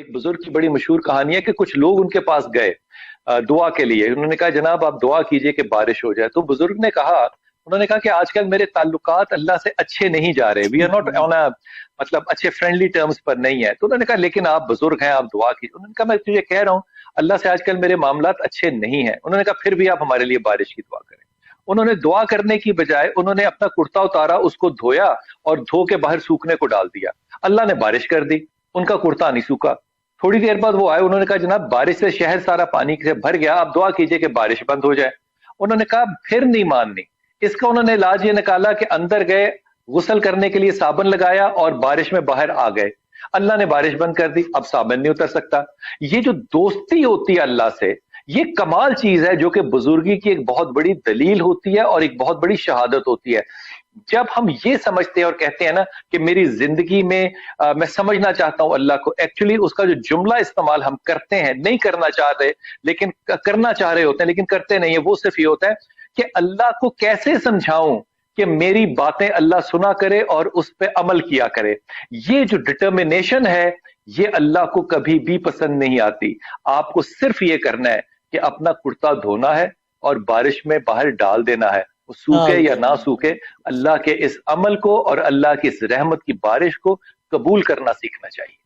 ایک बुजुर्ग की बड़ी मशहूर कहानी है कि कुछ लोग उनके पास गए दुआ के लिए। उन्होंने कहा जनाब आप दुआ कीजिए कि बारिश हो जाए। तो बुजुर्ग ने कहा, उन्होंने कहा कि आजकल मेरे ताल्लुकात अल्लाह से अच्छे नहीं जा रहे, we are not on a मतलब अच्छे फ्रेंडली टर्म्स पर नहीं है। तो उन्होंने कहा लेकिन आप बुजुर्ग हैं, आप दुआ कीजिए। उन्होंने कहा मैं तुझे कह रहा हूँ अल्लाह से आजकल मेरे मामलात अच्छे नहीं है। उन्होंने कहा फिर भी आप हमारे लिए बारिश की दुआ करें। उन्होंने दुआ करने की बजाय उन्होंने अपना कुर्ता उतारा, उसको धोया और धो के बाहर सूखने को डाल दिया। अल्लाह ने बारिश कर दी, उनका कुर्ता नहीं सूखा। थोड़ी देर बाद वो आए, उन्होंने कहा जनाब बारिश से शहर सारा पानी से भर गया, आप दुआ कीजिए कि बारिश बंद हो जाए। उन्होंने कहा फिर नहीं माननी। इसका उन्होंने इलाज ये निकाला कि अंदर गए, गुसल करने के लिए साबुन लगाया और बारिश में बाहर आ गए। अल्लाह ने बारिश बंद कर दी, अब साबुन नहीं उतर सकता। ये जो दोस्ती होती है अल्लाह से, ये कमाल चीज है जो कि बुजुर्गी की एक बहुत बड़ी दलील होती है और एक बहुत बड़ी शहादत होती है। जब हम ये समझते हैं और कहते हैं ना कि मेरी जिंदगी में मैं समझना चाहता हूं अल्लाह को, एक्चुअली उसका जो जुमला इस्तेमाल हम करते हैं, नहीं करना चाह रहे लेकिन करना चाह रहे होते हैं लेकिन करते नहीं है, वो सिर्फ ये होता है कि अल्लाह को कैसे समझाऊं कि मेरी बातें अल्लाह सुना करे और उस पर अमल किया करे। ये जो डिटर्मिनेशन है ये अल्लाह को कभी भी पसंद नहीं आती। आपको सिर्फ ये करना है कि अपना कुर्ता धोना है और बारिश में बाहर डाल देना है, वो सूखे या ना सूखे, अल्लाह के इस अमल को और अल्लाह की इस रहमत की बारिश को कबूल करना सीखना चाहिए।